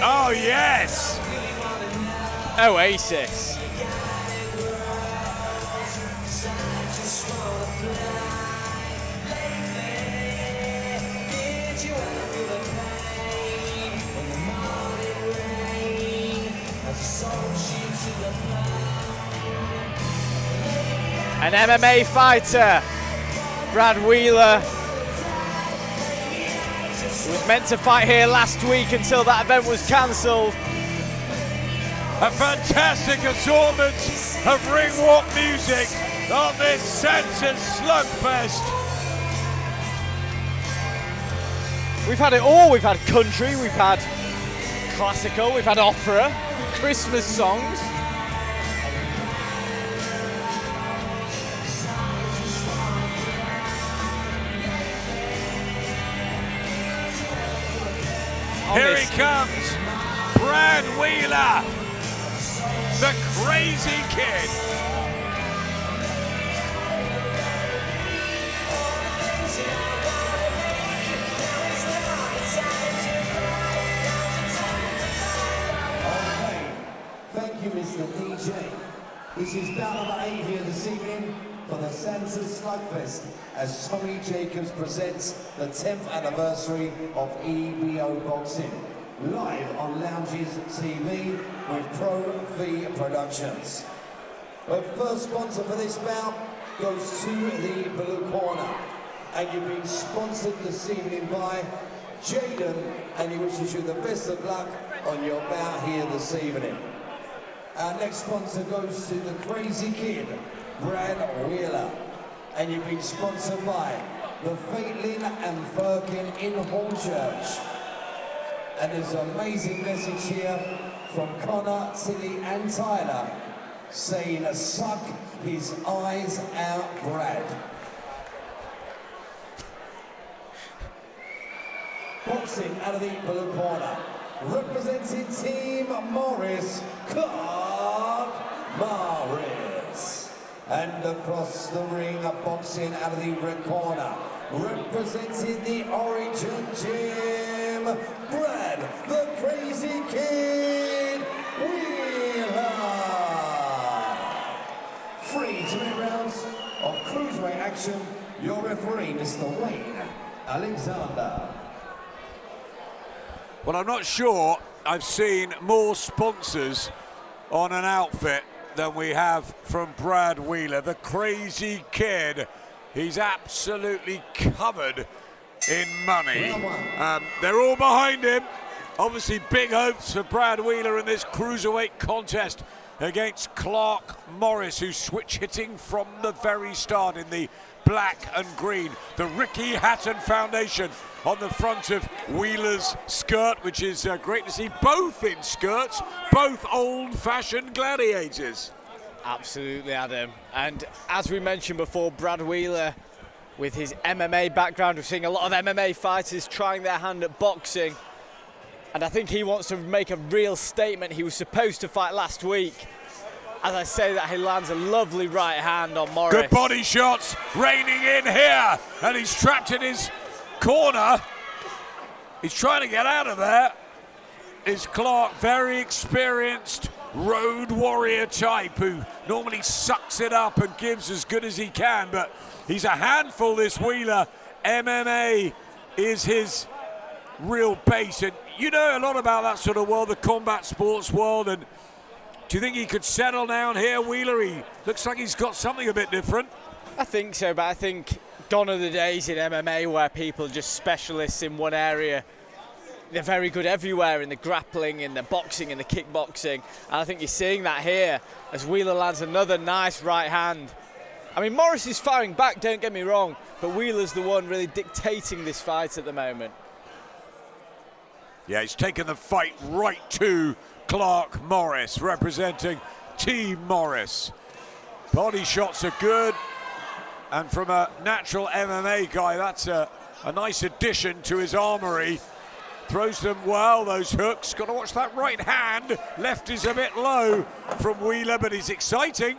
Oh, yes. Oasis. An MMA fighter, Brad Wheeler, was meant to fight here last week until that event was cancelled. A fantastic assortment of ring walk music on this censored SlugFest. We've had it all. We've had country, we've had classical, we've had opera, Christmas songs. Here he comes, Brad Wheeler, the crazy kid. Okay, thank you, Mr. DJ. This is bout number 8 here this evening for the Censored SlugFest as Tommy Jacobs presents the 10th anniversary of EBO Boxing, live on Lounges TV with Pro V Productions. The first sponsor for this bout goes to the blue corner, and you've been sponsored this evening by Jaden, and he wishes you the best of luck on your bout here this evening. Our next sponsor goes to the crazy kid, Brad Wheeler, and you've been sponsored by the Faitlin and Firkin in Hornchurch. And there's an amazing message here from Connor, Tilly and Tyler saying, suck his eyes out, Brad. Boxing out of the blue corner, representing Team Morris, Clarke Morris. And across the ring, boxing out of the red corner, representing the Origin Gym, Brad, the Crazy Kid Wheeler. 3 to 8 rounds of cruiserweight action. Your referee, Mr. Wayne Alexander. Well, I'm not sure I've seen more sponsors on an outfit than we have from Brad Wheeler, the crazy kid. He's absolutely covered in money. They're all behind him. Obviously big hopes for Brad Wheeler in this cruiserweight contest against Clarke Morris, who's switch hitting from the very start in the black and green. The Ricky Hatton Foundation on the front of Wheeler's skirt, which is great to see both in skirts, both old-fashioned gladiators. Absolutely, Adam. And as we mentioned before, Brad Wheeler, with his MMA background, we're seeing a lot of MMA fighters trying their hand at boxing. And I think he wants to make a real statement. He was supposed to fight last week. As I say that, he lands a lovely right hand on Morris. Good body shots raining in here, and he's trapped in his corner. He's trying to get out of there. Is Clarke, very experienced road warrior type who normally sucks it up and gives as good as he can, but he's a handful, this Wheeler. MMA is his real base, and you know a lot about that sort of world, the combat sports world. And do you think he could settle down here, Wheeler? He looks like he's got something a bit different. I think so, but I think gone are the days in MMA where people are just specialists in one area. They're very good everywhere, in the grappling, in the boxing, in the kickboxing. And I think you're seeing that here as Wheeler lands another nice right hand. I mean, Morris is firing back, don't get me wrong, but Wheeler's the one really dictating this fight at the moment. Yeah, he's taken the fight right to Clarke Morris, representing Team Morris. Body shots are good, and from a natural MMA guy, that's a nice addition to his armory. Throws them well, those hooks. Got to watch that right hand. Left is a bit low from Wheeler, but he's exciting.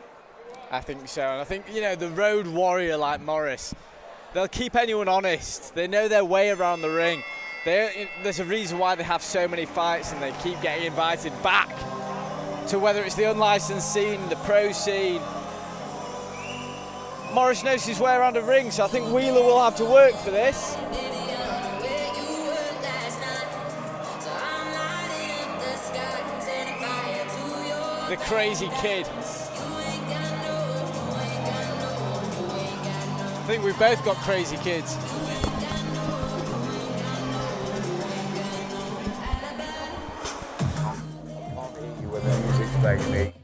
I think so, and I think, you know, the road warrior like Morris, they'll keep anyone honest. They know their way around the ring. There's a reason why they have so many fights and they keep getting invited back to whether it's the unlicensed scene, the pro scene. Morris knows his way around a ring, so I think Wheeler will have to work for this. The crazy kid. I think we've both got crazy kids. You were the music, baby.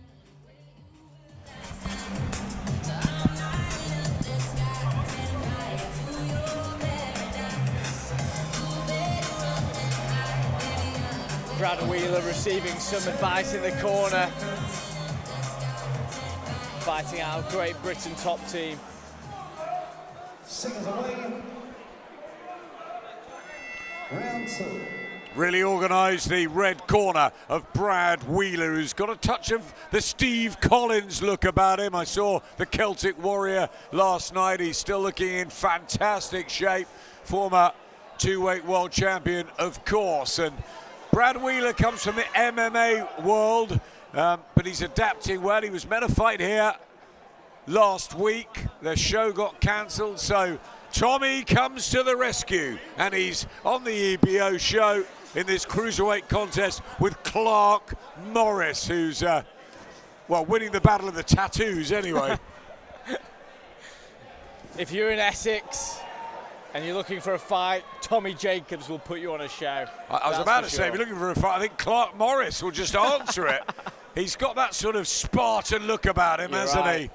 Brad Wheeler receiving some advice in the corner. Fighting out of Great Britain top team. Singers away. Round 2. Really organised, the red corner of Brad Wheeler, who's got a touch of the Steve Collins look about him. I saw the Celtic Warrior last night. He's still looking in fantastic shape. Former two-weight world champion, of course. And Brad Wheeler comes from the MMA world, but he's adapting well. He was meant to fight here last week. The show got cancelled, so Tommy comes to the rescue, and he's on the EBO show in this cruiserweight contest with Clarke Morris, who's, well, winning the battle of the tattoos anyway. If you're in Essex and you're looking for a fight, Tommy Jacobs will put you on a show. I was about to say, if you're looking for a fight, I think Clarke Morris will just answer it. He's got that sort of Spartan look about him, hasn't he?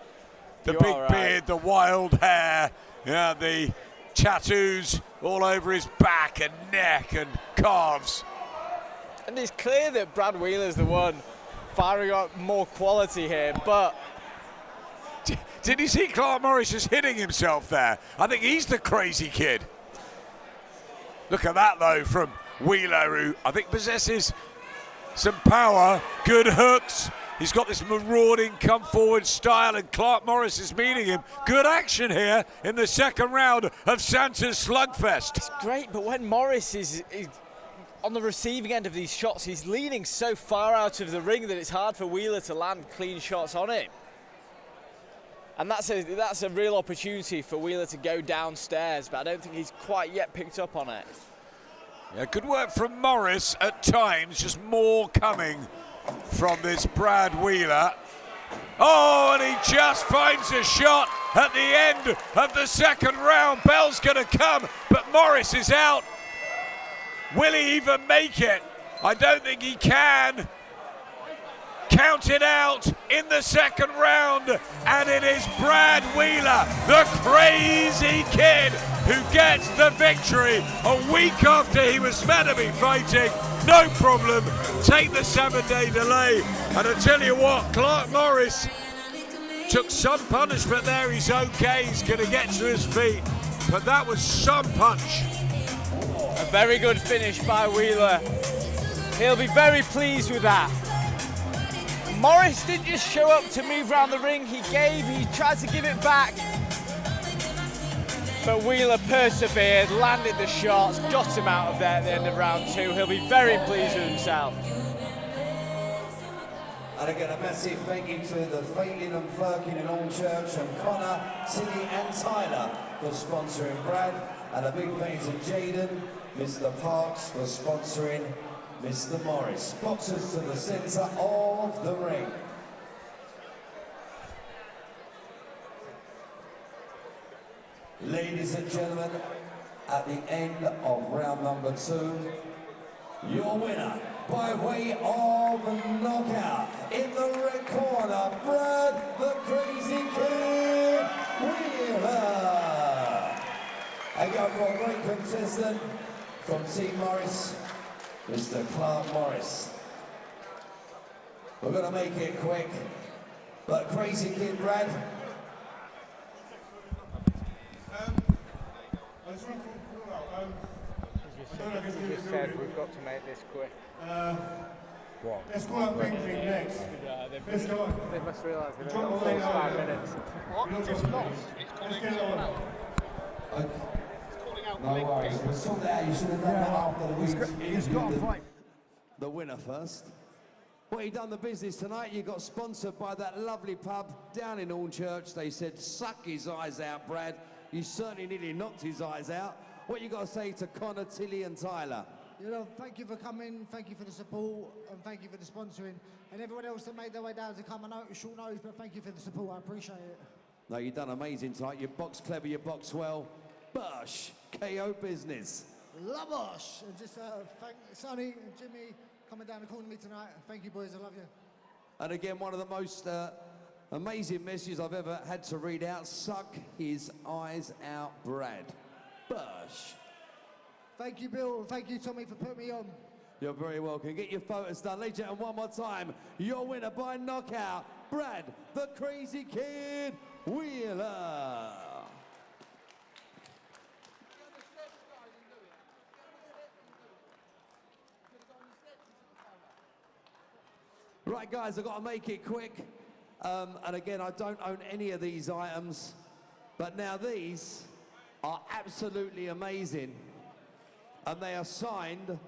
The big beard, the wild hair, yeah, the tattoos all over his back and neck and calves. And it's clear that Brad Wheeler's the one firing up more quality here, but... Did you see Clarke Morris just hitting himself there? I think he's the crazy kid. Look at that, though, from Wheeler, who I think possesses some power, good hooks. He's got this marauding come-forward style, and Clarke Morris is meeting him. Good action here in the second round of Santa's SlugFest. It's great, but when Morris is on the receiving end of these shots, he's leaning so far out of the ring that it's hard for Wheeler to land clean shots on him. And that's a real opportunity for Wheeler to go downstairs, but I don't think he's quite yet picked up on it. Yeah, good work from Morris at times, just more coming from this Brad Wheeler. Oh, and he just finds a shot at the end of the second round. Bell's gonna come, but Morris is out. Will he even make it? I don't think he can. Counted out in the second round, and it is Brad Wheeler, the crazy kid, who gets the victory a week after he was meant to be fighting. No problem, take the 7-day delay. And I tell you what, Clarke Morris took some punishment there. He's okay, he's going to get to his feet, but that was some punch. A very good finish by Wheeler. He'll be very pleased with that. Morris didn't just show up to move around the ring, he tried to give it back. But Wheeler persevered, landed the shots, got him out of there at the end of round 2. He'll be very pleased with himself. And again, a massive thank you to the Phelan and Firkin in Allchurch and Connor, Sidney and Tyler for sponsoring Brad. And a big thank you to Jaden, Mr. Parks for sponsoring Mr. Morris. Boxers to the centre of the ring. Ladies and gentlemen, at the end of round number 2, your winner by way of knockout in the red corner, Brad the Crazy Kid Wheeler. And go for a great contestant from Team Morris, Mr. Clarke Morris. We're going to make it quick, but Crazy Kid Brad. You just said we've got to make this quick. What? Let's call up Big Thing next. Let's go on. They must realise they've only got 45 minutes. What? It's lost. Let's get it on. Calling out No worries. We'll sort that out. You should have done that after the week. He's got to fight. The winner first. Well, you done the business tonight. You got sponsored by that lovely pub down in Hornchurch. They said, suck his eyes out, Brad. You certainly nearly knocked his eyes out. What you got to say to Connor, Tilly and Tyler? You know, thank you for coming, thank you for the support, and thank you for the sponsoring. And everyone else that made their way down to come, I know it's short notice, but thank you for the support, I appreciate it. No, you've done amazing tonight. You boxed clever, you boxed well. Bush, KO business. Labosh! And just thank Sonny and Jimmy coming down the corner with me tonight. Thank you, boys, I love you. And again, one of the most amazing messages I've ever had to read out. Suck his eyes out, Brad. Bush. Thank you, Bill, and thank you, Tommy, for putting me on. You're very welcome. Get your photos done. Ladies and gentlemen, one more time. Your winner by knockout, Brad, the Crazy Kid Wheeler. Right, guys, I've got to make it quick. And again, I don't own any of these items, but now these are absolutely amazing. And they are signed